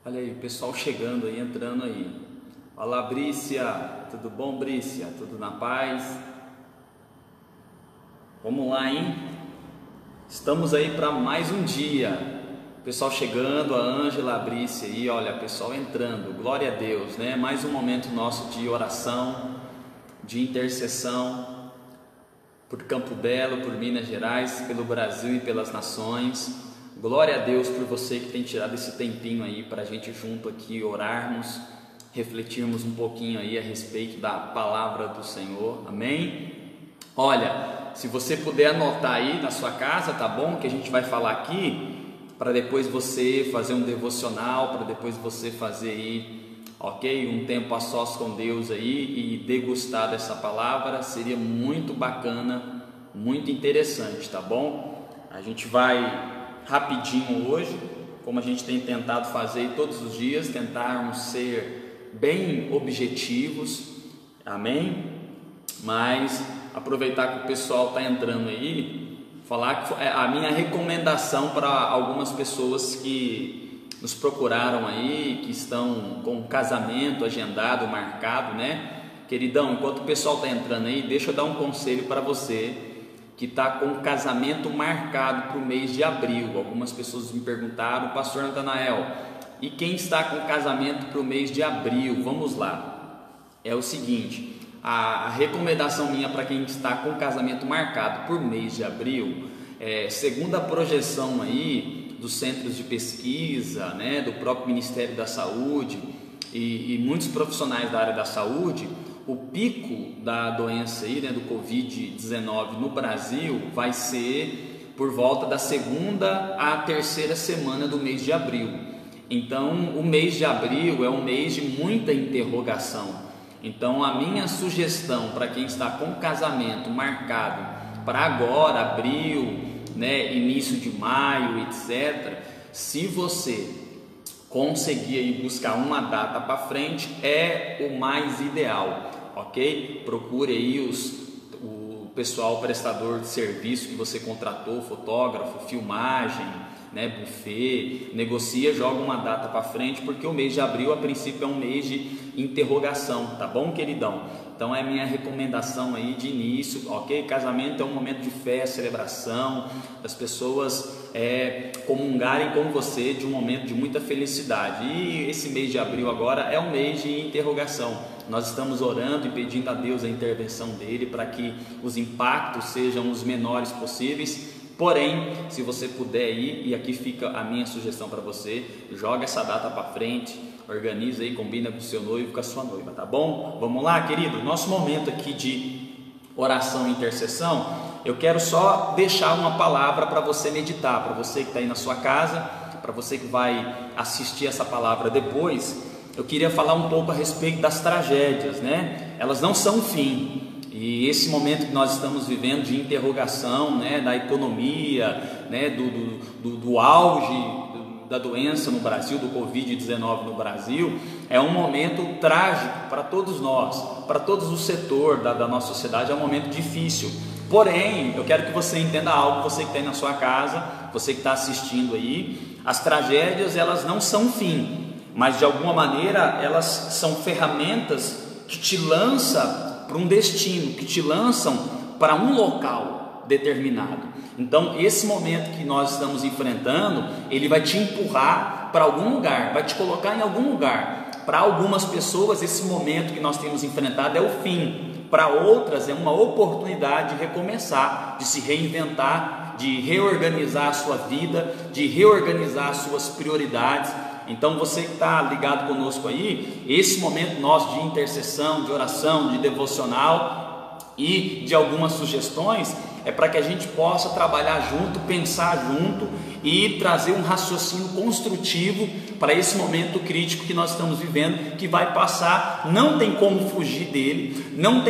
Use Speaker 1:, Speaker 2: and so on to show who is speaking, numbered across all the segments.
Speaker 1: Olha aí, o pessoal chegando aí, entrando aí. Olá, Brícia, tudo bom, Brícia? Tudo na paz? Vamos lá, hein? Estamos aí para mais um dia. O pessoal chegando, a Ângela, a Brícia aí, olha, o pessoal entrando. Glória a Deus, né? Mais um momento nosso de oração, de intercessão por Campo Belo, por Minas Gerais, pelo Brasil e pelas nações. Glória a Deus por você que tem tirado esse tempinho aí para a gente junto aqui orarmos, refletirmos um pouquinho aí a respeito da palavra do Senhor, amém? Olha, se você puder anotar aí na sua casa, tá bom? Que a gente vai falar aqui, para depois você fazer um devocional, para depois você fazer aí, ok? Um tempo a sós com Deus aí e degustar dessa palavra, seria muito bacana, muito interessante, tá bom? A gente vai rapidinho hoje, como a gente tem tentado fazer todos os dias, tentarmos ser bem objetivos, amém? Mas aproveitar que o pessoal está entrando aí, falar que a minha recomendação para algumas pessoas que nos procuraram aí, que estão com o casamento agendado, marcado, né? Queridão, enquanto o pessoal está entrando aí, deixa eu dar um conselho para você que está com o casamento marcado para o mês de abril. Algumas pessoas me perguntaram, pastor Natanael, e quem está com o casamento para o mês de abril? Vamos lá, é o seguinte, a recomendação minha para quem está com o casamento marcado por mês de abril, segundo a projeção aí dos centros de pesquisa, né, do próprio Ministério da Saúde e muitos profissionais da área da saúde, o pico da doença aí, né, do Covid-19 no Brasil vai ser por volta da segunda à terceira semana do mês de abril. Então, o mês de abril é um mês de muita interrogação. Então, a minha sugestão para quem está com casamento marcado para agora, abril, né, início de maio, etc., se você conseguir aí buscar uma data para frente, é o mais ideal, ok? Procure aí o pessoal prestador de serviço que você contratou, fotógrafo, filmagem, né, buffet, negocia, joga uma data para frente, porque o mês de abril a princípio é um mês de interrogação, tá bom, queridão? Então é a minha recomendação aí de início, ok? Casamento é um momento de fé, celebração, das pessoas comungarem com você de um momento de muita felicidade. E esse mês de abril agora é um mês de interrogação. Nós estamos orando e pedindo a Deus a intervenção dele para que os impactos sejam os menores possíveis. Porém, se você puder ir, e aqui fica a minha sugestão para você, joga essa data para frente, organiza aí, combina com o seu noivo, com a sua noiva, tá bom? Vamos lá, querido? Nosso momento aqui de oração e intercessão, eu quero só deixar uma palavra para você meditar, para você que está aí na sua casa, para você que vai assistir essa palavra depois. Eu queria falar um pouco a respeito das tragédias, né? Elas não são o fim. E esse momento que nós estamos vivendo de interrogação, né, da economia, né, do auge da doença no Brasil, do Covid-19 no Brasil, é um momento trágico para todos nós, para todos os setores da nossa sociedade, é um momento difícil. Porém, eu quero que você entenda algo, você que está aí na sua casa, você que está assistindo aí, as tragédias elas não são fim, mas de alguma maneira elas são ferramentas que te lançam para um destino, que te lançam para um local determinado. Então esse momento que nós estamos enfrentando, ele vai te empurrar para algum lugar, vai te colocar em algum lugar. Para algumas pessoas esse momento que nós temos enfrentado é o fim, para outras é uma oportunidade de recomeçar, de se reinventar, de reorganizar a sua vida, de reorganizar as suas prioridades. Então você que está ligado conosco aí, esse momento nosso de intercessão, de oração, de devocional e de algumas sugestões é para que a gente possa trabalhar junto, pensar junto e trazer um raciocínio construtivo para esse momento crítico que nós estamos vivendo, que vai passar, não tem como fugir dele, não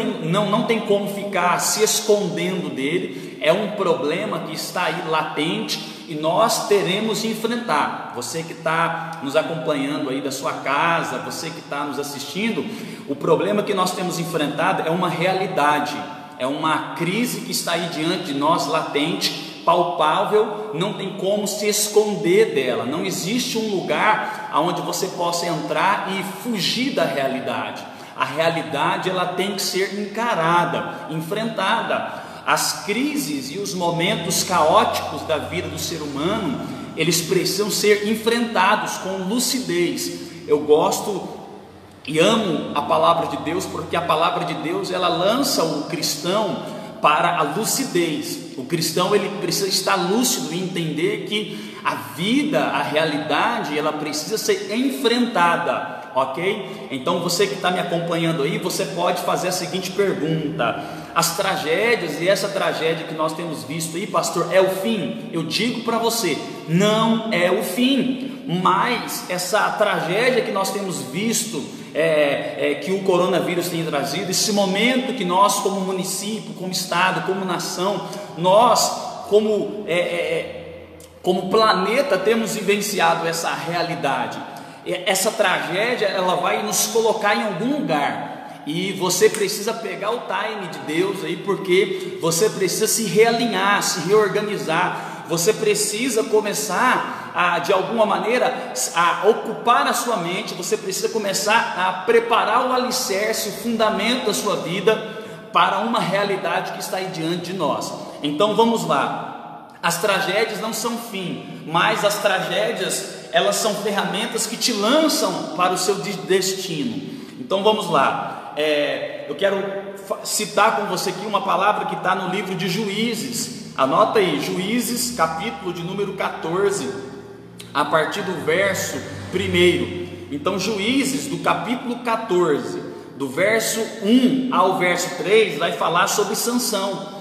Speaker 1: tem como ficar se escondendo dele, é um problema que está aí latente e nós teremos de enfrentar. Você que está nos acompanhando aí da sua casa, você que está nos assistindo, o problema que nós temos enfrentado é uma realidade, é uma crise que está aí diante de nós latente, palpável, não tem como se esconder dela, não existe um lugar onde você possa entrar e fugir da realidade. A realidade ela tem que ser encarada, enfrentada. As crises e os momentos caóticos da vida do ser humano, eles precisam ser enfrentados com lucidez. Eu gosto e amo a palavra de Deus, porque a palavra de Deus ela lança o cristão para a lucidez. O cristão ele precisa estar lúcido e entender que a vida, a realidade, ela precisa ser enfrentada, ok? Então você que está me acompanhando aí, você pode fazer a seguinte pergunta: as tragédias e essa tragédia que nós temos visto aí, pastor, é o fim? Eu digo para você, não é o fim, mas essa tragédia que nós temos visto, que o coronavírus tem trazido, esse momento que nós como município, como estado, como nação, nós como planeta temos vivenciado essa realidade. Essa tragédia ela vai nos colocar em algum lugar, e você precisa pegar o time de Deus aí, porque você precisa se realinhar, se reorganizar. Você precisa começar de alguma maneira a ocupar a sua mente. Você precisa começar a preparar o alicerce, o fundamento da sua vida para uma realidade que está aí diante de nós. Então vamos lá. As tragédias não são fim, mas as tragédias elas são ferramentas que te lançam para o seu destino. Então vamos lá. Eu quero citar com você aqui uma palavra que está no livro de Juízes. Anota aí, Juízes, capítulo de número 14, a partir do verso 1. Então Juízes, do capítulo 14, do verso 1 ao verso 3, vai falar sobre Sansão.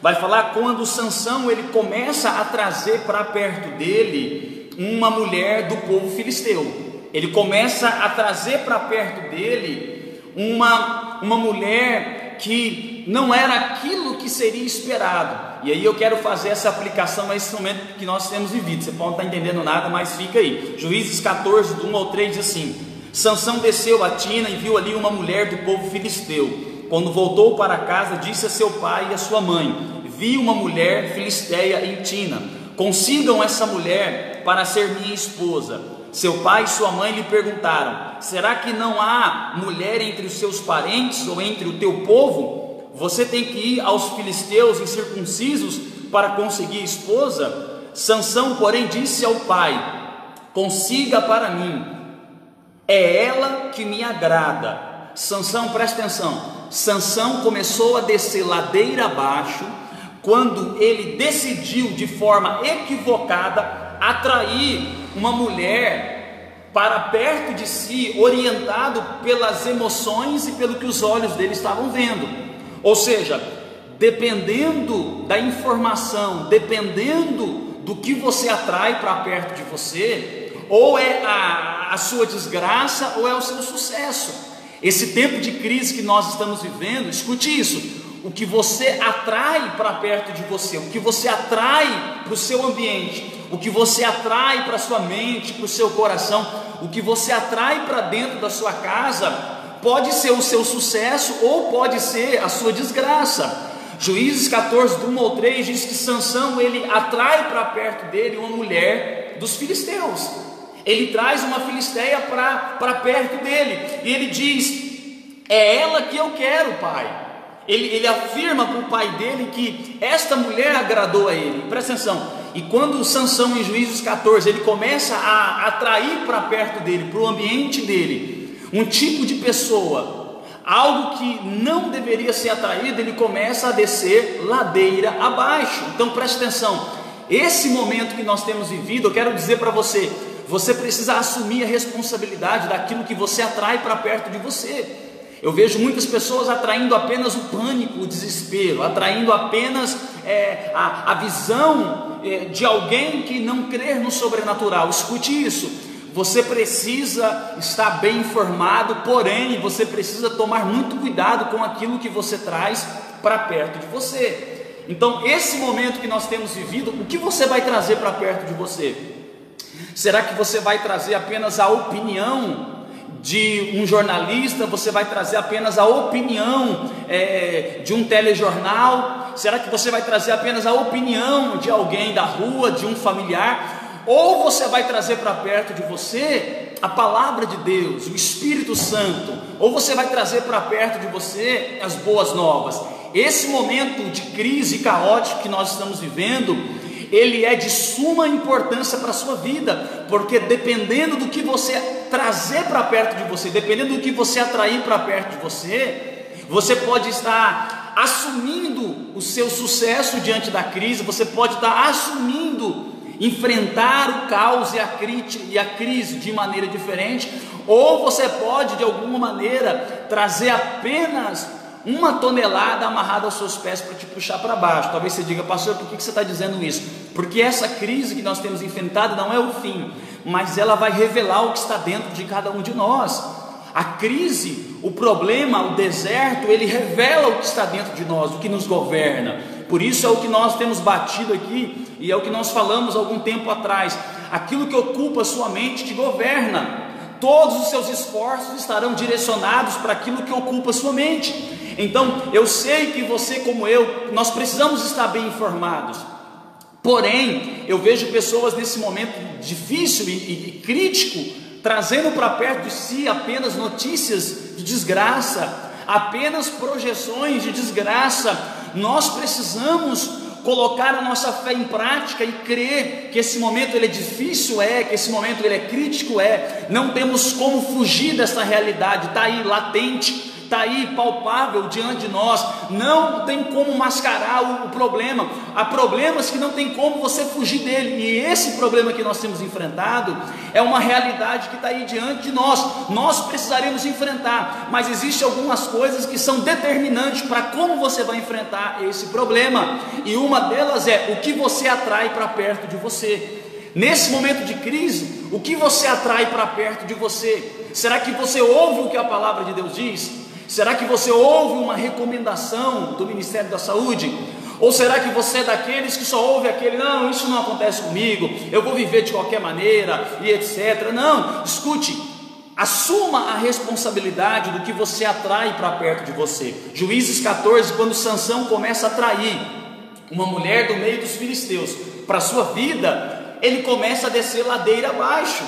Speaker 1: Vai falar quando Sansão ele começa a trazer para perto dele uma mulher do povo filisteu. Ele começa a trazer para perto dele uma mulher que não era aquilo que seria esperado. E aí eu quero fazer essa aplicação a esse momento que nós temos vivido. Você pode não estar entendendo nada, mas fica aí. Juízes 14, do 1 ao 3 diz assim: Sansão desceu a Tina e viu ali uma mulher do povo filisteu. Quando voltou para casa, disse a seu pai e a sua mãe: vi uma mulher filisteia em Tina, consigam essa mulher para ser minha esposa. Seu pai e sua mãe lhe perguntaram: será que não há mulher entre os seus parentes ou entre o teu povo? Você tem que ir aos filisteus incircuncisos para conseguir esposa? Sansão, porém, disse ao pai: consiga para mim, é ela que me agrada. Sansão, presta atenção, Sansão começou a descer ladeira abaixo quando ele decidiu de forma equivocada atrair uma mulher para perto de si, orientado pelas emoções e pelo que os olhos dele estavam vendo. Ou seja, dependendo da informação, dependendo do que você atrai para perto de você, ou é a sua desgraça ou é o seu sucesso. Esse tempo de crise que nós estamos vivendo, escute isso: o que você atrai para perto de você, o que você atrai para o seu ambiente, o que você atrai para a sua mente, para o seu coração, o que você atrai para dentro da sua casa, pode ser o seu sucesso ou pode ser a sua desgraça. Juízes 14, do 1 ao 3 diz que Sansão ele atrai para perto dele uma mulher dos filisteus. Ele traz uma filisteia para perto dele e ele diz: é ela que eu quero, pai. Ele afirma para o pai dele que esta mulher agradou a ele. Presta atenção. E quando Sansão, em Juízes 14, ele começa a atrair para perto dele, para o ambiente dele, um tipo de pessoa, algo que não deveria ser atraído, ele começa a descer ladeira abaixo. Então preste atenção, esse momento que nós temos vivido, eu quero dizer para você, você precisa assumir a responsabilidade daquilo que você atrai para perto de você. Eu vejo muitas pessoas atraindo apenas o pânico, o desespero, atraindo apenas a visão de alguém que não crê no sobrenatural. Escute isso. Você precisa estar bem informado, porém você precisa tomar muito cuidado com aquilo que você traz para perto de você. Então esse momento que nós temos vivido, o que você vai trazer para perto de você? Será que você vai trazer apenas a opinião de um jornalista? Você vai trazer apenas a opinião de um telejornal? Será que você vai trazer apenas a opinião de alguém da rua, de um familiar? Ou você vai trazer para perto de você a palavra de Deus, o Espírito Santo? Ou você vai trazer para perto de você as boas novas? Esse momento de crise caótica que nós estamos vivendo, ele é de suma importância para a sua vida, porque dependendo do que você trazer para perto de você, dependendo do que você atrair para perto de você, você pode estar assumindo o seu sucesso diante da crise, você pode estar assumindo enfrentar o caos e a crise de maneira diferente, ou você pode de alguma maneira trazer apenas uma tonelada amarrada aos seus pés para te puxar para baixo. Talvez você diga: pastor, por que você está dizendo isso? Porque essa crise que nós temos enfrentado não é o fim, mas ela vai revelar o que está dentro de cada um de nós. A crise, o problema, o deserto, ele revela o que está dentro de nós, o que nos governa. Por isso é o que nós temos batido aqui, e é o que nós falamos algum tempo atrás: aquilo que ocupa a sua mente te governa. Todos os seus esforços estarão direcionados para aquilo que ocupa a sua mente. Então, eu sei que você, como eu, nós precisamos estar bem informados. Porém, eu vejo pessoas nesse momento difícil e crítico, trazendo para perto de si apenas notícias de desgraça, apenas projeções de desgraça. Nós precisamos colocar a nossa fé em prática e crer que esse momento ele é difícil, que esse momento ele é crítico, não temos como fugir dessa realidade, está aí latente, está aí palpável diante de nós, não tem como mascarar o problema. Há problemas que não tem como você fugir dele, e esse problema que nós temos enfrentado é uma realidade que está aí diante de nós precisaremos enfrentar, mas existem algumas coisas que são determinantes para como você vai enfrentar esse problema, e uma delas é o que você atrai para perto de você. Nesse momento de crise, o que você atrai para perto de você? Será que você ouve o que a palavra de Deus diz? Será que você ouve uma recomendação do Ministério da Saúde? Ou será que você é daqueles que só ouve aquele: não, isso não acontece comigo, eu vou viver de qualquer maneira e etc. Não, escute, assuma a responsabilidade do que você atrai para perto de você. Juízes 14, quando Sansão começa a atrair uma mulher do meio dos filisteus para a sua vida, ele começa a descer ladeira abaixo.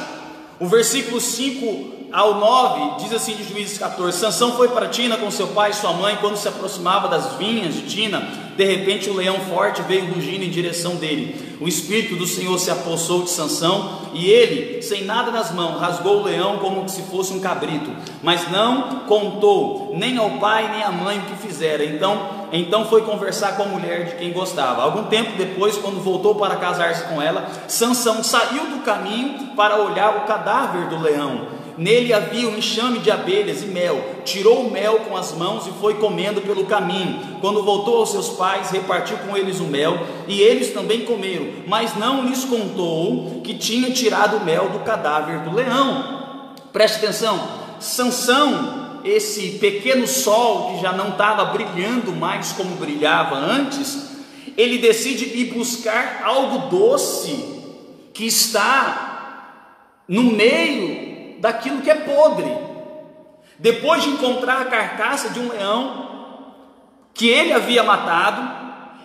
Speaker 1: O versículo 5 ao 9 diz assim de Juízes 14: Sansão foi para Tina com seu pai e sua mãe. Quando se aproximava das vinhas de Tina, de repente um leão forte veio rugindo em direção dele. O Espírito do Senhor se apossou de Sansão, e ele, sem nada nas mãos, rasgou o leão como se fosse um cabrito, mas não contou nem ao pai nem à mãe o que fizera. Então foi conversar com a mulher de quem gostava. Algum tempo depois, quando voltou para casar-se com ela, Sansão saiu do caminho para olhar o cadáver do leão. Nele havia um enxame de abelhas e mel. Tirou o mel com as mãos e foi comendo pelo caminho. Quando voltou aos seus pais, repartiu com eles o mel, e eles também comeram, mas não lhes contou que tinha tirado o mel do cadáver do leão. Preste atenção, Sansão, esse pequeno sol que já não estava brilhando mais como brilhava antes, ele decide ir buscar algo doce que está no meio daquilo que é podre. Depois de encontrar a carcaça de um leão que ele havia matado,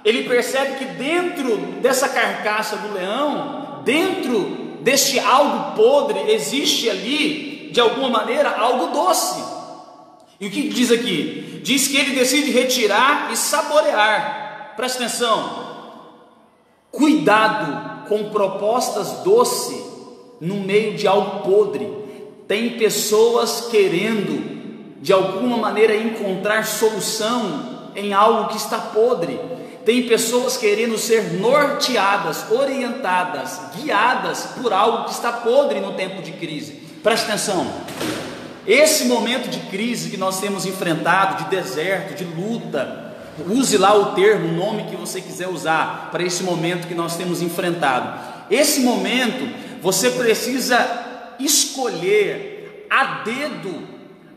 Speaker 1: ele percebe que dentro dessa carcaça do leão, dentro deste algo podre, existe ali, de alguma maneira, algo doce. E o que diz aqui? Diz que ele decide retirar e saborear. Presta atenção, cuidado com propostas doces no meio de algo podre. Tem pessoas querendo de alguma maneira encontrar solução em algo que está podre. Tem pessoas querendo ser norteadas, orientadas, guiadas por algo que está podre no tempo de crise. Preste atenção, esse momento de crise que nós temos enfrentado, de deserto, de luta, use lá o termo, o nome que você quiser usar para esse momento que nós temos enfrentado. Esse momento você precisa escolher a dedo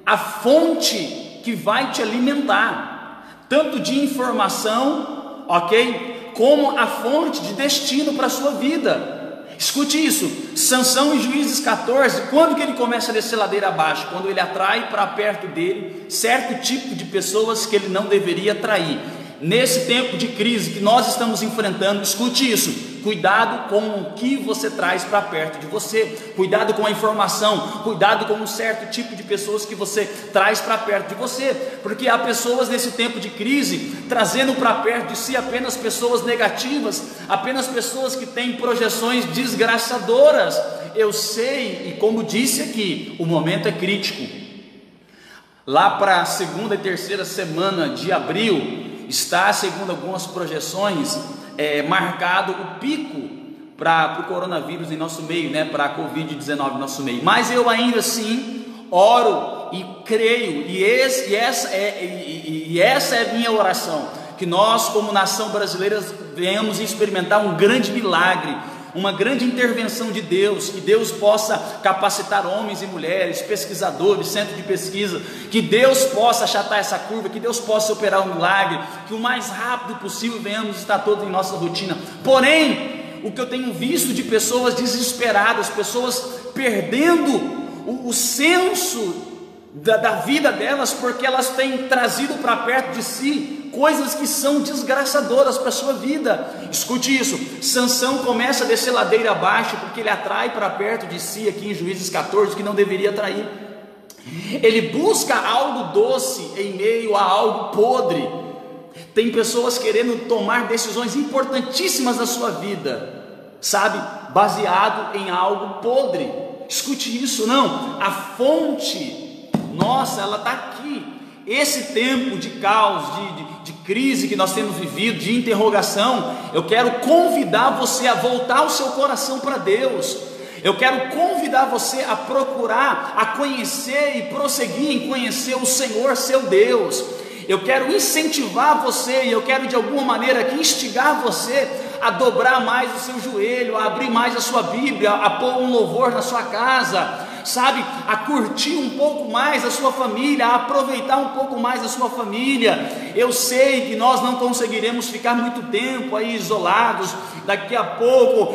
Speaker 1: a fonte que vai te alimentar, tanto de informação, ok, como a fonte de destino para a sua vida. Escute isso, Sansão em Juízes 14, quando que ele começa a descer ladeira abaixo? Quando ele atrai para perto dele certo tipo de pessoas que ele não deveria atrair. nesse tempo de crise que nós estamos enfrentando, escute isso, cuidado com o que você traz para perto de você, cuidado com a informação, cuidado com um certo tipo de pessoas que você traz para perto de você, porque há pessoas nesse tempo de crise, trazendo para perto de si apenas pessoas negativas, apenas pessoas que têm projeções desgraçadoras. Eu sei, e como disse aqui, o momento é crítico. Lá para a segunda e terceira semana de abril, está, segundo algumas projeções, marcado o pico para o coronavírus em nosso meio, né, para a Covid-19 em nosso meio. Mas eu ainda assim oro e creio, e essa é a minha oração, que nós como nação brasileira venhamos experimentar um grande milagre, uma grande intervenção de Deus, que Deus possa capacitar homens e mulheres, pesquisadores, centro de pesquisa, que Deus possa achatar essa curva, que Deus possa operar um milagre, que o mais rápido possível venhamos estar todos em nossa rotina. Porém, o que eu tenho visto de pessoas desesperadas, pessoas perdendo o senso da vida delas, porque elas têm trazido para perto de si coisas que são desgraçadoras para a sua vida. Escute isso, Sansão começa a descer ladeira abaixo, porque ele atrai para perto de si, aqui em Juízes 14, que não deveria atrair. Ele busca algo doce em meio a algo podre. Tem pessoas querendo tomar decisões importantíssimas da sua vida, sabe, baseado em algo podre. Escute isso, não, a fonte, nossa, ela está aqui. Esse tempo de caos, de crise que nós temos vivido, de interrogação, eu quero convidar você a voltar o seu coração para Deus. Eu quero convidar você a procurar, a conhecer e prosseguir em conhecer o Senhor, seu Deus. Eu quero incentivar você, e eu quero de alguma maneira aqui instigar você a dobrar mais o seu joelho, a abrir mais a sua Bíblia, a pôr um louvor na sua casa, sabe, a curtir um pouco mais a sua família, a aproveitar um pouco mais a sua família. Eu sei que nós não conseguiremos ficar muito tempo aí isolados, daqui a pouco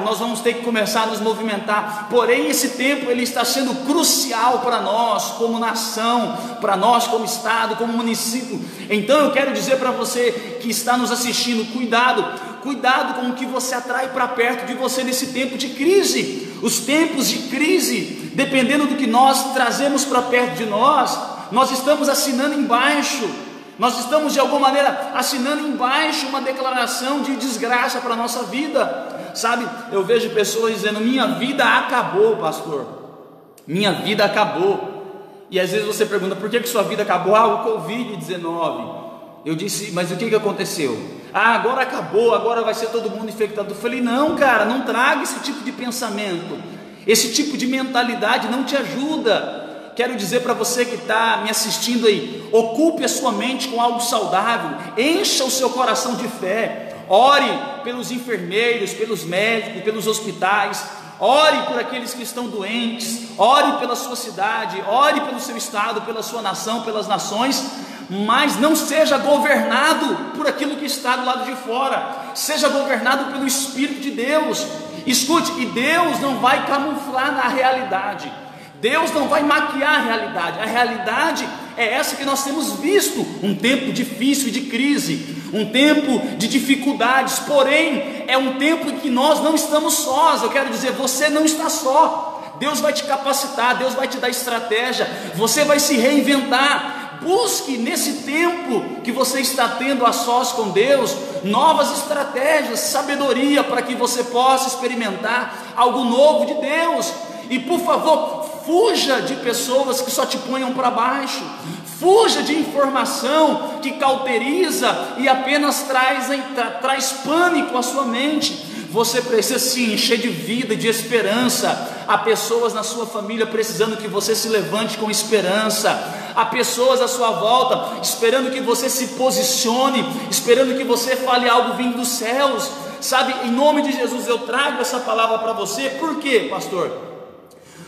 Speaker 1: nós vamos ter que começar a nos movimentar, porém esse tempo ele está sendo crucial para nós como nação, para nós como estado, como município. Então eu quero dizer para você que está nos assistindo, cuidado com o que você atrai para perto de você nesse tempo de crise. Os tempos de crise, dependendo do que nós trazemos para perto de nós estamos assinando embaixo, nós estamos de alguma maneira assinando embaixo uma declaração de desgraça para a nossa vida, sabe? Eu vejo pessoas dizendo: minha vida acabou, pastor, minha vida acabou. E às vezes você pergunta: por que sua vida acabou? O Covid-19. Eu disse: mas o que aconteceu? Agora acabou, agora vai ser todo mundo infectado. Eu falei: não, cara, não traga esse tipo de pensamento, esse tipo de mentalidade não te ajuda. Quero dizer para você que está me assistindo aí, ocupe a sua mente com algo saudável, encha o seu coração de fé, ore pelos enfermeiros, pelos médicos, pelos hospitais, ore por aqueles que estão doentes, ore pela sua cidade, ore pelo seu estado, pela sua nação, pelas nações, mas não seja governado por aquilo que está do lado de fora, seja governado pelo Espírito de Deus. Escute, e Deus não vai camuflar na realidade, Deus não vai maquiar a realidade é essa que nós temos visto, um tempo difícil e de crise, um tempo de dificuldades, porém é um tempo em que nós não estamos sós. Eu quero dizer, você não está só, Deus vai te capacitar, Deus vai te dar estratégia, você vai se reinventar. Busque nesse tempo que você está tendo a sós com Deus, novas estratégias, sabedoria, para que você possa experimentar algo novo de Deus. E por favor, fuja de pessoas que só te ponham para baixo, fuja de informação que cauteriza e apenas traz pânico à sua mente. Você precisa se encher de vida e de esperança. Há pessoas na sua família precisando que você se levante com esperança. Há pessoas à sua volta esperando que você se posicione, esperando que você fale algo vindo dos céus. Sabe, em nome de Jesus eu trago essa palavra para você. Por quê, pastor?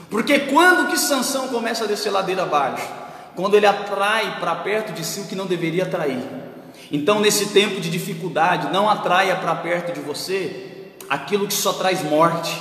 Speaker 1: Porque quando que Sansão começa a descer ladeira abaixo? Quando ele atrai para perto de si o que não deveria atrair. Então nesse tempo de dificuldade, não atraia para perto de você aquilo que só traz morte.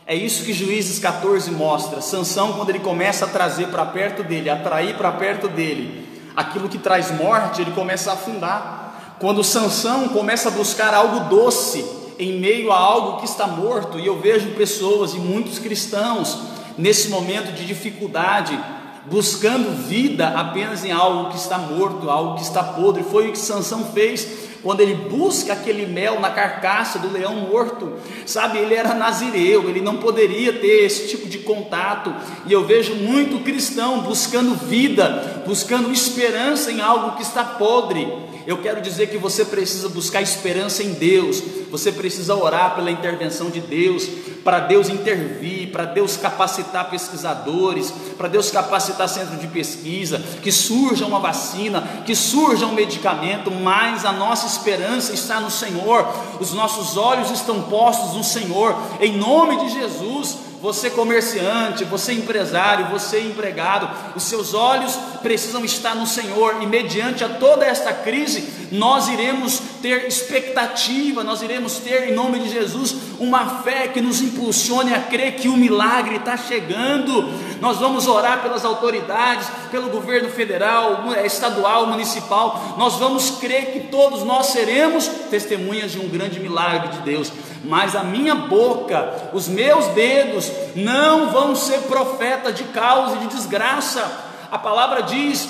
Speaker 1: É isso que Juízes 14 mostra. Sansão, quando ele começa a trazer para perto dele, atrair para perto dele aquilo que traz morte, ele começa a afundar. Quando Sansão começa a buscar algo doce em meio a algo que está morto, e eu vejo pessoas e muitos cristãos nesse momento de dificuldade, buscando vida apenas em algo que está morto, algo que está podre. Foi o que Sansão fez quando ele busca aquele mel na carcaça do leão morto, sabe? Ele era nazireu, ele não poderia ter esse tipo de contato, e eu vejo muito cristão buscando vida, buscando esperança em algo que está podre. Eu quero dizer que você precisa buscar esperança em Deus, você precisa orar pela intervenção de Deus, para Deus intervir, para Deus capacitar pesquisadores, para Deus capacitar centro de pesquisa, que surja uma vacina, que surja um medicamento, mas a nossa esperança está no Senhor, os nossos olhos estão postos no Senhor, em nome de Jesus. Você comerciante, você empresário, você empregado, os seus olhos precisam estar no Senhor, e mediante a toda esta crise, nós iremos ter expectativa, nós iremos ter, em nome de Jesus, uma fé que nos impulsione a crer que o milagre está chegando. Nós vamos orar pelas autoridades, pelo governo federal, estadual, municipal, nós vamos crer que todos nós seremos testemunhas de um grande milagre de Deus, mas a minha boca, os meus dedos não vão ser profeta de caos e de desgraça. A palavra diz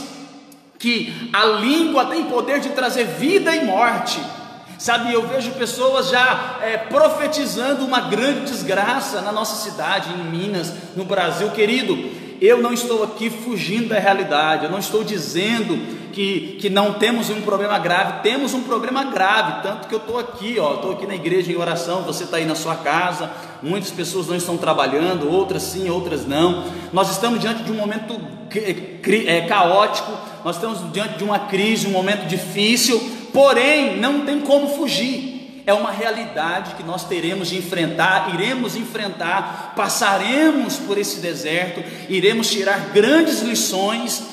Speaker 1: que a língua tem poder de trazer vida e morte, sabe? Eu vejo pessoas já profetizando uma grande desgraça na nossa cidade, em Minas, no Brasil. Querido, eu não estou aqui fugindo da realidade, eu não estou dizendo que não temos um problema grave, temos um problema grave, tanto que eu estou aqui, estou aqui na igreja em oração, você está aí na sua casa, muitas pessoas não estão trabalhando, outras sim, outras não. Nós estamos diante de um momento caótico, nós estamos diante de uma crise, um momento difícil, porém não tem como fugir, é uma realidade que nós teremos de enfrentar, iremos enfrentar, passaremos por esse deserto, iremos tirar grandes lições,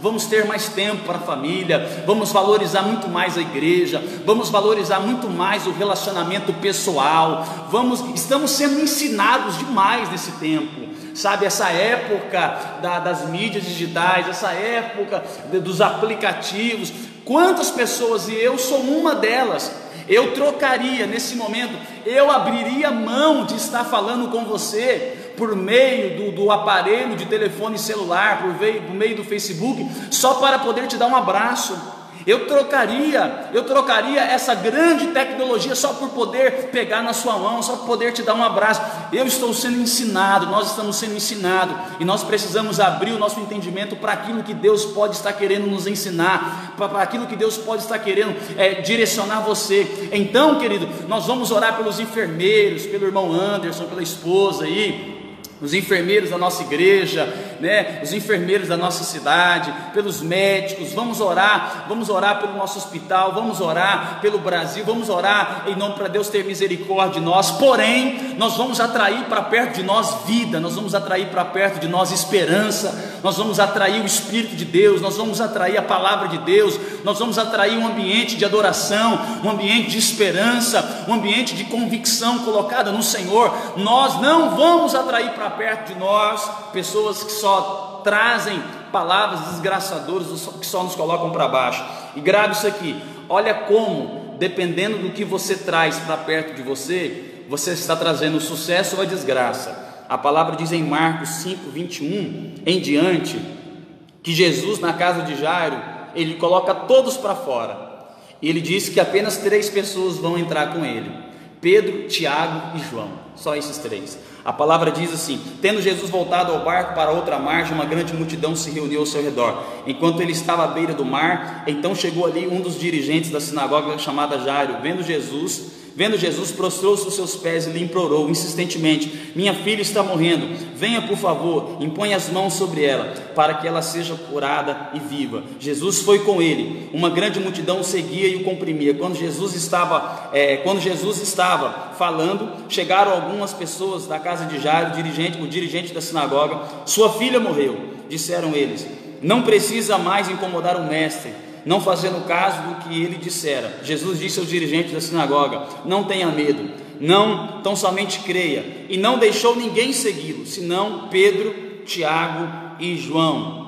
Speaker 1: vamos ter mais tempo para a família, vamos valorizar muito mais a igreja, vamos valorizar muito mais o relacionamento pessoal, estamos sendo ensinados demais nesse tempo, sabe? Essa época das mídias digitais, essa época dos aplicativos, quantas pessoas, e eu sou uma delas, eu trocaria nesse momento, eu abriria mão de estar falando com você por meio do aparelho de telefone celular, por meio do Facebook, só para poder te dar um abraço. Eu trocaria essa grande tecnologia só por poder pegar na sua mão, só por poder te dar um abraço. Eu estou sendo ensinado, nós estamos sendo ensinados, e nós precisamos abrir o nosso entendimento para aquilo que Deus pode estar querendo nos ensinar, para aquilo que Deus pode estar querendo direcionar você. Então, querido, nós vamos orar pelos enfermeiros, pelo irmão Anderson, pela esposa aí, os enfermeiros da nossa igreja, né? Os enfermeiros da nossa cidade, pelos médicos. Vamos orar pelo nosso hospital, vamos orar pelo Brasil, vamos orar em nome para Deus ter misericórdia de nós. Porém, nós vamos atrair para perto de nós vida, nós vamos atrair para perto de nós esperança, nós vamos atrair o Espírito de Deus, nós vamos atrair a palavra de Deus, nós vamos atrair um ambiente de adoração, um ambiente de esperança, um ambiente de convicção colocada no Senhor. Nós não vamos atrair para perto de nós pessoas que só trazem palavras desgraçadoras, que só nos colocam para baixo. E grave isso aqui, olha como, dependendo do que você traz para perto de você, você está trazendo sucesso ou a desgraça. A palavra diz em Marcos 5:21 em diante, que Jesus, na casa de Jairo, ele coloca todos para fora, e ele diz que apenas 3 pessoas vão entrar com ele: Pedro, Tiago e João, só esses 3. A palavra diz assim: tendo Jesus voltado ao barco para outra margem, uma grande multidão se reuniu ao seu redor. Enquanto ele estava à beira do mar, então chegou ali um dos dirigentes da sinagoga, chamada Jairo. Vendo Jesus, prostrou-se aos seus pés e lhe implorou insistentemente: minha filha está morrendo, venha por favor, imponha as mãos sobre ela, para que ela seja curada e viva. Jesus foi com ele, uma grande multidão o seguia e o comprimia. Quando Jesus estava falando, chegaram algumas pessoas da casa de Jairo, o dirigente da sinagoga. Sua filha morreu, disseram eles. Não precisa mais incomodar o mestre, não fazendo caso do que ele dissera. Jesus disse ao dirigente da sinagoga: não tenha medo, não, tão somente creia. E não deixou ninguém segui-lo, senão Pedro, Tiago e João.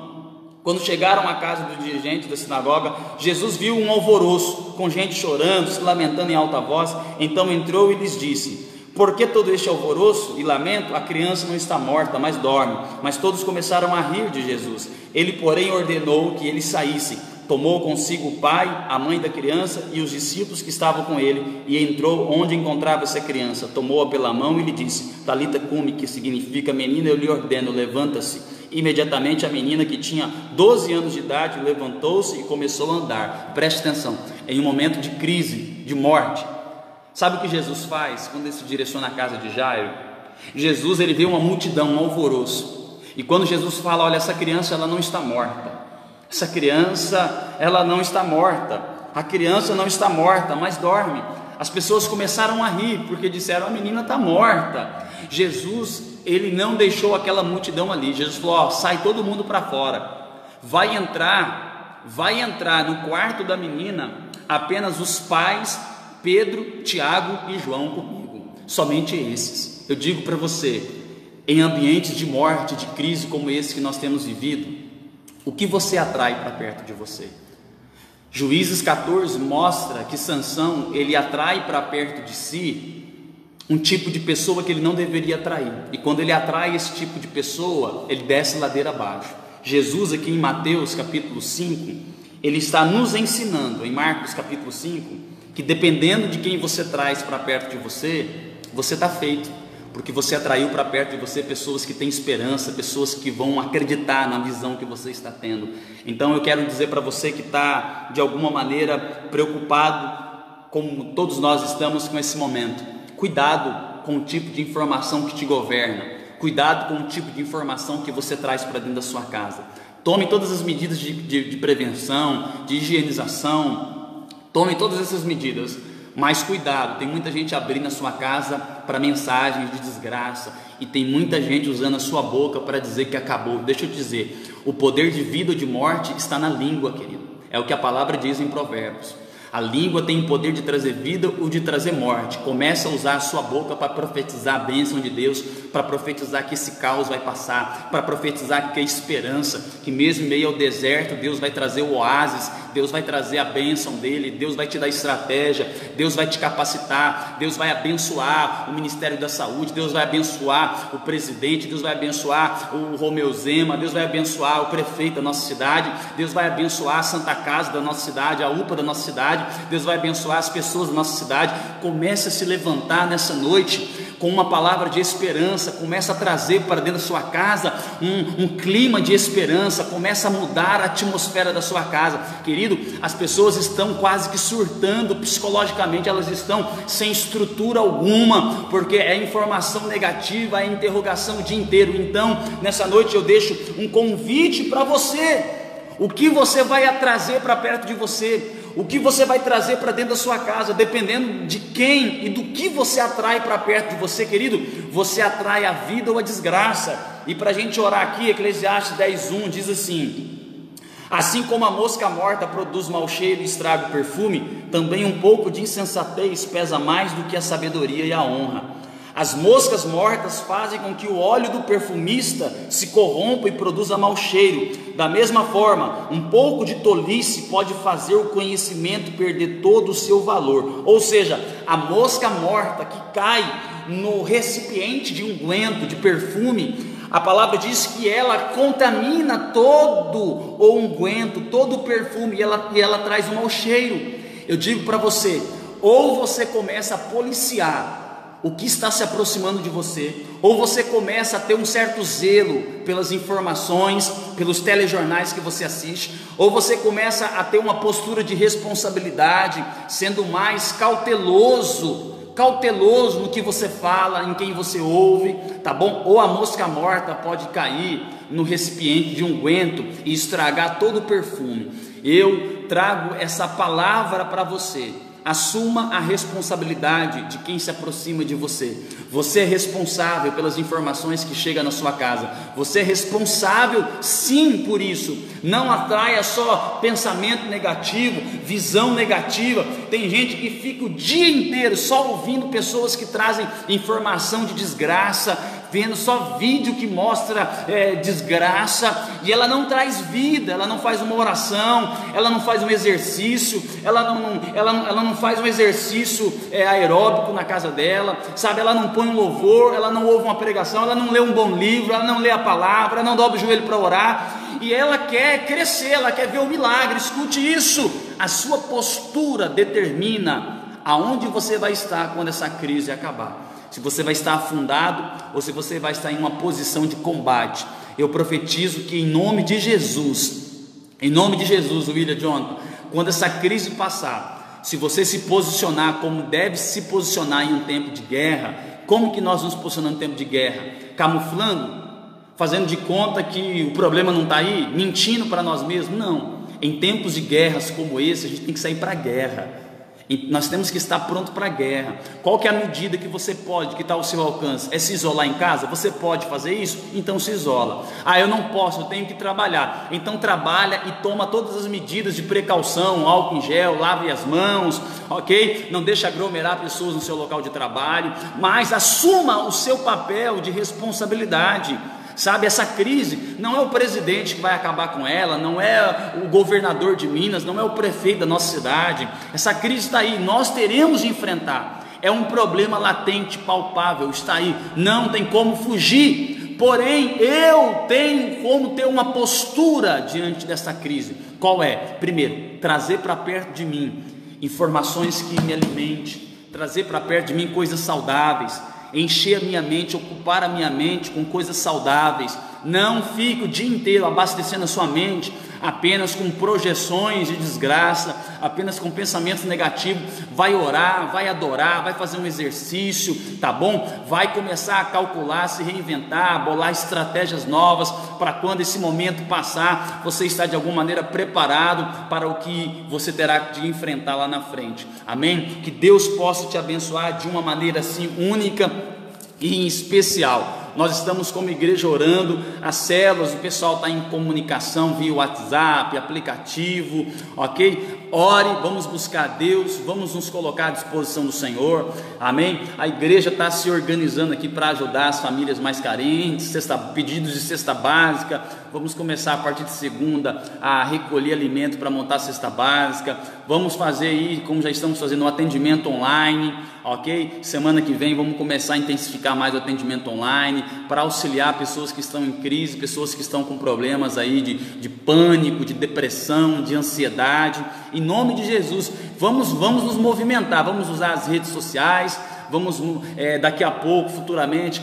Speaker 1: Quando chegaram à casa do dirigente da sinagoga, Jesus viu um alvoroço, com gente chorando, se lamentando em alta voz. Então entrou e lhes disse: por que todo este alvoroço e lamento? A criança não está morta, mas dorme. Mas todos começaram a rir de Jesus. Ele, porém, ordenou que eles saíssem. Tomou consigo o pai, a mãe da criança e os discípulos que estavam com ele, e entrou onde encontrava essa criança. Tomou-a pela mão e lhe disse: Talita cumi, que significa: menina, eu lhe ordeno, levanta-se. Imediatamente a menina, que tinha 12 anos de idade, levantou-se e começou a andar. Preste atenção, em um momento de crise, de morte. Sabe o que Jesus faz quando ele se direciona à casa de Jairo? Jesus, ele vê uma multidão, um alvoroço, e quando Jesus fala: olha, essa criança, ela não está morta, essa criança, ela não está morta, a criança não está morta, mas dorme. As pessoas começaram a rir, porque disseram: a menina está morta. Jesus, ele não deixou aquela multidão ali. Jesus falou: ó, sai todo mundo para fora, vai entrar no quarto da menina apenas os pais, Pedro, Tiago e João comigo, somente esses. Eu digo para você, em ambientes de morte, de crise como esse que nós temos vivido, o que você atrai para perto de você? Juízes 14 mostra que Sansão, ele atrai para perto de si um tipo de pessoa que ele não deveria atrair, e quando ele atrai esse tipo de pessoa, ele desce ladeira abaixo. Jesus, aqui em Mateus capítulo 5, ele está nos ensinando, em Marcos capítulo 5, que dependendo de quem você traz para perto de você, você está feito, porque você atraiu para perto de você pessoas que têm esperança, pessoas que vão acreditar na visão que você está tendo. Então eu quero dizer para você que está de alguma maneira preocupado, como todos nós estamos com esse momento: cuidado com o tipo de informação que te governa, cuidado com o tipo de informação que você traz para dentro da sua casa. Tome todas as medidas de prevenção, de higienização, tome todas essas medidas, mas cuidado, tem muita gente abrindo a sua casa para mensagens de desgraça, e tem muita gente usando a sua boca para dizer que acabou. Deixa eu te dizer, o poder de vida ou de morte está na língua, querido. É o que a palavra diz em Provérbios. A língua tem o poder de trazer vida ou de trazer morte. Comece a usar a sua boca para profetizar a bênção de Deus, para profetizar que esse caos vai passar, para profetizar que a esperança, que mesmo em meio ao deserto, Deus vai trazer o oásis, Deus vai trazer a bênção dele, Deus vai te dar estratégia, Deus vai te capacitar, Deus vai abençoar o Ministério da Saúde, Deus vai abençoar o presidente, Deus vai abençoar o Romeu Zema, Deus vai abençoar o prefeito da nossa cidade, Deus vai abençoar a Santa Casa da nossa cidade, a UPA da nossa cidade, Deus vai abençoar as pessoas da nossa cidade. Comece a se levantar nessa noite com uma palavra de esperança, comece a trazer para dentro da sua casa um clima de esperança, comece a mudar a atmosfera da sua casa. Querido, as pessoas estão quase que surtando psicologicamente, elas estão sem estrutura alguma, porque é informação negativa, é interrogação o dia inteiro. Então, nessa noite eu deixo um convite para você: o que você vai trazer para perto de você? O que você vai trazer para dentro da sua casa? Dependendo de quem e do que você atrai para perto de você, querido, você atrai a vida ou a desgraça. E para a gente orar aqui, Eclesiastes 10:1 diz assim: assim como a mosca morta produz mau cheiro e estraga o perfume, também um pouco de insensatez pesa mais do que a sabedoria e a honra. As moscas mortas fazem com que o óleo do perfumista se corrompa e produza mau cheiro. Da mesma forma, um pouco de tolice pode fazer o conhecimento perder todo o seu valor. Ou seja, a mosca morta que cai no recipiente de unguento, de perfume, a palavra diz que ela contamina todo o unguento, todo o perfume, e ela traz um mau cheiro. Eu digo para você: ou você começa a policiar o que está se aproximando de você, ou você começa a ter um certo zelo pelas informações, pelos telejornais que você assiste, ou você começa a ter uma postura de responsabilidade, sendo mais cauteloso no que você fala, em quem você ouve, tá bom? Ou a mosca morta pode cair no recipiente de unguento e estragar todo o perfume. Eu trago essa palavra para você: assuma a responsabilidade de quem se aproxima de você. Você é responsável pelas informações que chegam na sua casa. Você é responsável sim por isso. Não atraia só pensamento negativo, visão negativa. Tem gente que fica o dia inteiro só ouvindo pessoas que trazem informação de desgraça, vendo só vídeo que mostra desgraça, e ela não traz vida, ela não faz uma oração, ela não faz um exercício, ela não faz um exercício aeróbico na casa dela, sabe? Ela não põe um louvor, ela não ouve uma pregação, ela não lê um bom livro, ela não lê a palavra, ela não dobra o joelho para orar, e ela quer crescer, ela quer ver o milagre. Escute isso: a sua postura determina aonde você vai estar quando essa crise acabar, se você vai estar afundado ou se você vai estar em uma posição de combate. Eu profetizo que em nome de Jesus, William Jonathan, quando essa crise passar, se você se posicionar como deve se posicionar em um tempo de guerra. Como que nós nos posicionamos em tempo de guerra? Camuflando? Fazendo de conta que o problema não está aí? Mentindo para nós mesmos? Não. Em tempos de guerras como esse, a gente tem que sair para a guerra. E nós temos que estar pronto para a guerra. Qual que é a medida que você pode, que está ao seu alcance? É se isolar em casa? Você pode fazer isso? Então se isola. Eu não posso, eu tenho que trabalhar. Então trabalha e toma todas as medidas de precaução, álcool em gel, lave as mãos, ok? Não deixe aglomerar pessoas no seu local de trabalho, mas assuma o seu papel de responsabilidade. Sabe, essa crise não é o presidente que vai acabar com ela, não é o governador de Minas, não é o prefeito da nossa cidade. Essa crise está aí, nós teremos de enfrentar. É um problema latente, palpável, está aí, não tem como fugir. Porém, eu tenho como ter uma postura diante dessa crise. Qual é? Primeiro, trazer para perto de mim informações que me alimentem, trazer para perto de mim coisas saudáveis, encher a minha mente, ocupar a minha mente com coisas saudáveis. Não fique o dia inteiro abastecendo a sua mente apenas com projeções de desgraça, apenas com pensamentos negativos. Vai orar, vai adorar, vai fazer um exercício, tá bom? Vai começar a calcular, se reinventar, bolar estratégias novas para quando esse momento passar, você está de alguma maneira preparado para o que você terá de enfrentar lá na frente. Amém? Que Deus possa te abençoar de uma maneira assim única e em especial. Nós estamos como igreja orando, as células, o pessoal está em comunicação via WhatsApp, aplicativo, ok? Ore, vamos buscar Deus, vamos nos colocar à disposição do Senhor, amém? A igreja está se organizando aqui para ajudar as famílias mais carentes, pedidos de cesta básica. Vamos começar a partir de segunda a recolher alimento para montar a cesta básica. Vamos fazer aí, como já estamos fazendo, um atendimento online, ok? Semana que vem vamos começar a intensificar mais o atendimento online para auxiliar pessoas que estão em crise, pessoas que estão com problemas aí de pânico, de depressão, de ansiedade. Em nome de Jesus, vamos nos movimentar, vamos usar as redes sociais. Vamos daqui a pouco, futuramente,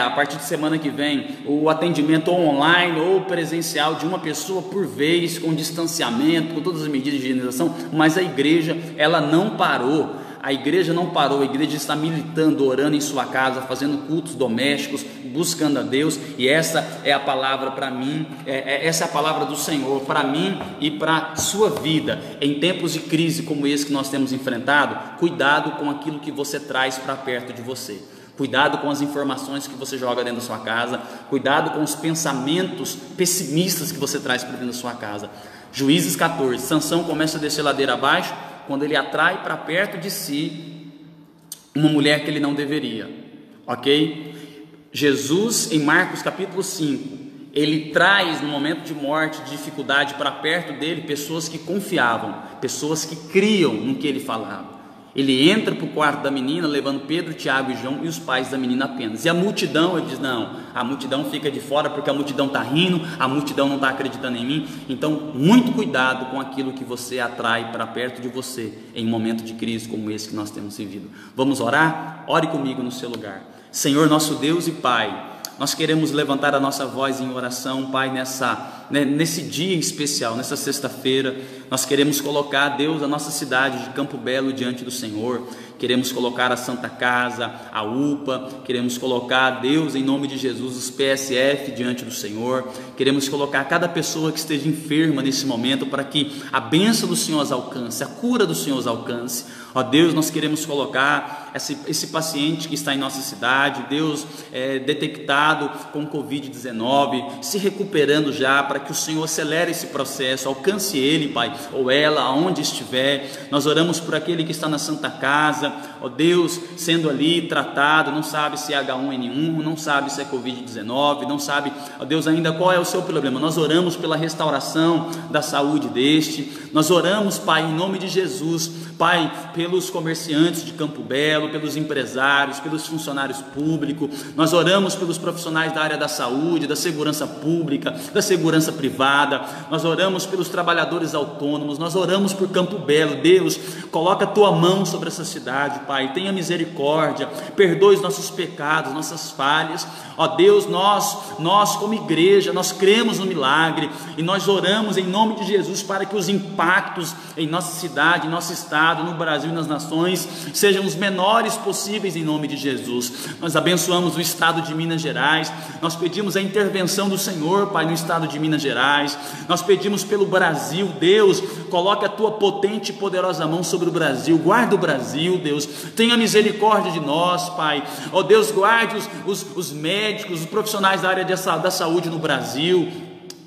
Speaker 1: a partir de semana que vem, o atendimento online ou presencial de uma pessoa por vez, com distanciamento, com todas as medidas de higienização. Mas a igreja, ela não parou. A igreja não parou, a igreja está militando, orando em sua casa, fazendo cultos domésticos, buscando a Deus. E essa é a palavra para mim, essa é a palavra do Senhor para mim e para a sua vida. Em tempos de crise como esse que nós temos enfrentado, cuidado com aquilo que você traz para perto de você. Cuidado com as informações que você joga dentro da sua casa. Cuidado com os pensamentos pessimistas que você traz para dentro da sua casa. Juízes 14, Sansão começa a descer ladeira abaixo quando ele atrai para perto de si uma mulher que ele não deveria, ok? Jesus, em Marcos capítulo 5, ele traz no momento de morte, de dificuldade, para perto dele pessoas que confiavam, pessoas que criam no que ele falava. Ele entra para o quarto da menina, levando Pedro, Tiago e João e os pais da menina apenas. E a multidão, ele diz, não, a multidão fica de fora porque a multidão está rindo, a multidão não está acreditando em mim. Então, muito cuidado com aquilo que você atrai para perto de você em um momento de crise como esse que nós temos vivido. Vamos orar? Ore comigo no seu lugar. Senhor, nosso Deus e Pai, nós queremos levantar a nossa voz em oração, Pai, nesse dia especial, nessa sexta-feira. Nós queremos colocar, Deus, a nossa cidade de Campo Belo diante do Senhor. Queremos colocar a Santa Casa, a UPA, queremos colocar, Deus, em nome de Jesus, os PSF diante do Senhor. Queremos colocar cada pessoa que esteja enferma nesse momento para que a bênção do Senhor os alcance, a cura do Senhor os alcance. Ó Deus, nós queremos colocar esse paciente que está em nossa cidade, Deus, detectado com Covid-19, se recuperando já, para que o Senhor acelere esse processo, alcance ele, Pai, ou ela, aonde estiver. Nós oramos por aquele que está na Santa Casa, ó Deus, sendo ali tratado, não sabe se é H1N1, não sabe se é Covid-19, não sabe, ó Deus, ainda qual é o seu problema. Nós oramos pela restauração da saúde deste. Nós oramos, Pai, em nome de Jesus, Pai, pelos comerciantes de Campo Belo, pelos empresários, pelos funcionários públicos. Nós oramos pelos profissionais da área da saúde, da segurança pública, da segurança privada. Nós oramos pelos trabalhadores autônomos. Nós oramos por Campo Belo. Deus, coloca a tua mão sobre essa cidade, Pai, tenha misericórdia, perdoe os nossos pecados, nossas falhas. Ó Deus, nós como igreja, nós cremos no milagre e nós oramos em nome de Jesus para que os impactos em nossa cidade, em nosso estado, no Brasil e nas nações sejam os menores possíveis em nome de Jesus. Nós abençoamos o estado de Minas Gerais, nós pedimos a intervenção do Senhor, Pai, no estado de Minas Gerais. Nós pedimos pelo Brasil. Deus, coloque a tua potente e poderosa mão sobre o Brasil, guarda o Brasil, Deus, tenha misericórdia de nós, Pai. Ó Deus, guarde os médicos, os profissionais da área da saúde no Brasil.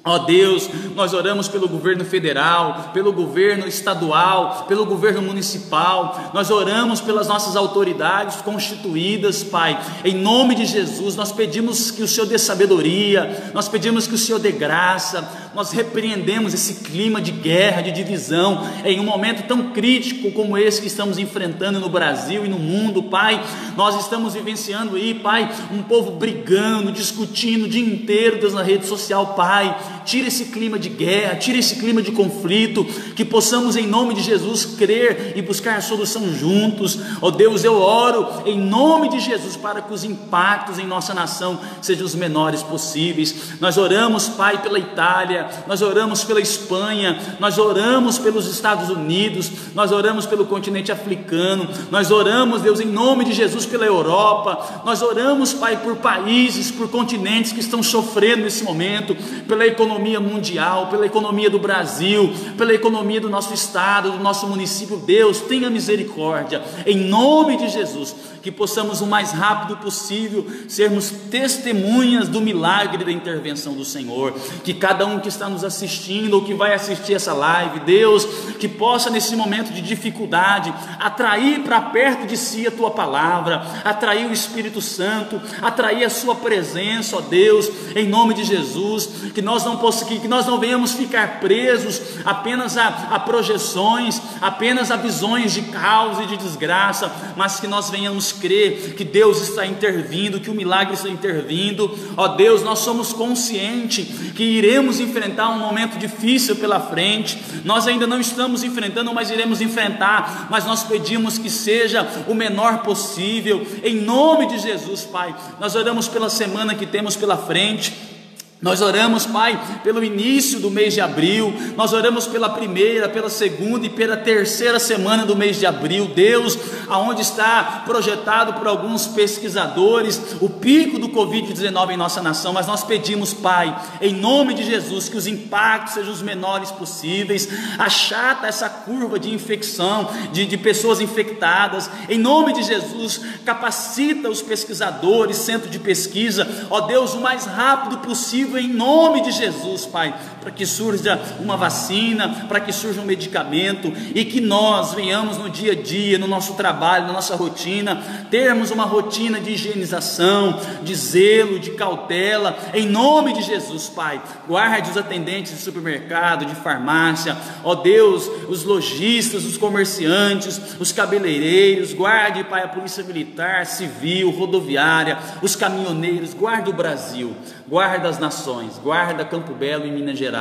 Speaker 1: Ó Deus, nós oramos pelo governo federal, pelo governo estadual, pelo governo municipal. Nós oramos pelas nossas autoridades constituídas, Pai, em nome de Jesus. Nós pedimos que o Senhor dê sabedoria, nós pedimos que o Senhor dê graça. Nós repreendemos esse clima de guerra, de divisão, em um momento tão crítico como esse que estamos enfrentando no Brasil e no mundo, Pai. Nós estamos vivenciando aí, Pai, um povo brigando, discutindo o dia inteiro, Deus, na rede social, Pai. Tira esse clima de guerra, tira esse clima de conflito, que possamos em nome de Jesus crer e buscar a solução juntos. Ó Deus, eu oro em nome de Jesus para que os impactos em nossa nação sejam os menores possíveis. Nós oramos, Pai, pela Itália, nós oramos pela Espanha, nós oramos pelos Estados Unidos, nós oramos pelo continente africano, nós oramos, Deus, em nome de Jesus pela Europa. Nós oramos, Pai, por países, por continentes que estão sofrendo nesse momento, pela economia mundial, pela economia do Brasil, pela economia do nosso estado, do nosso município. Deus, tenha misericórdia, em nome de Jesus, que possamos o mais rápido possível sermos testemunhas do milagre da intervenção do Senhor. Que cada um que está nos assistindo ou que vai assistir essa live, Deus, que possa nesse momento de dificuldade atrair para perto de si a tua palavra, atrair o Espírito Santo, atrair a sua presença, ó Deus, em nome de Jesus. Que nós não venhamos ficar presos apenas a projeções, apenas a visões de caos e de desgraça, mas que nós venhamos crer que Deus está intervindo, que o milagre está intervindo. Ó Deus, nós somos conscientes que iremos enfrentar um momento difícil pela frente. Nós ainda não estamos enfrentando, mas iremos enfrentar, mas nós pedimos que seja o menor possível, em nome de Jesus, Pai. Nós oramos pela semana que temos pela frente. Nós oramos, Pai, pelo início do mês de abril. Nós oramos pela primeira, pela segunda e pela terceira semana do mês de abril. Deus, aonde está projetado por alguns pesquisadores o pico do Covid-19 em nossa nação, mas nós pedimos, Pai, em nome de Jesus, que os impactos sejam os menores possíveis. Achata essa curva de infecção, de pessoas infectadas, em nome de Jesus. Capacita os pesquisadores, centro de pesquisa, ó Deus, o mais rápido possível, em nome de Jesus, Pai, para que surja uma vacina, para que surja um medicamento, e que nós venhamos no dia a dia, no nosso trabalho, na nossa rotina, termos uma rotina de higienização, de zelo, de cautela, em nome de Jesus, Pai. Guarde os atendentes de supermercado, de farmácia, ó Deus, os lojistas, os comerciantes, os cabeleireiros. Guarde, Pai, a polícia militar, civil, rodoviária, os caminhoneiros. Guarda o Brasil, guarda as nações, guarda Campo Belo e Minas Gerais.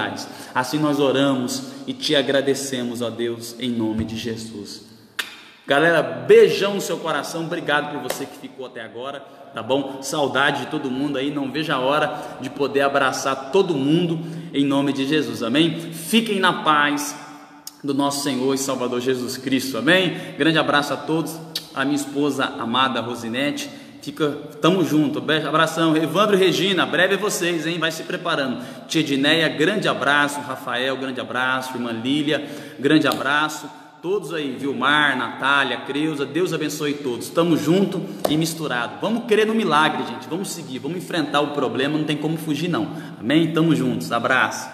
Speaker 1: Assim nós oramos e te agradecemos, ó Deus, em nome de Jesus. Galera, beijão no seu coração, obrigado por você que ficou até agora, tá bom? Saudade de todo mundo aí, não vejo a hora de poder abraçar todo mundo em nome de Jesus, amém? Fiquem na paz do nosso Senhor e Salvador Jesus Cristo, amém? Grande abraço a todos, a minha esposa amada Rosinete. Tamo junto, abração. Evandro e Regina, breve é vocês, hein? Vai se preparando. Tia Edneia, grande abraço. Rafael, grande abraço. Irmã Lília, grande abraço. Todos aí, Vilmar, Natália, Creuza, Deus abençoe todos. Tamo junto e misturado. Vamos crer no milagre, gente. Vamos seguir, vamos enfrentar o problema, não tem como fugir não. Amém? Tamo juntos. Abraço.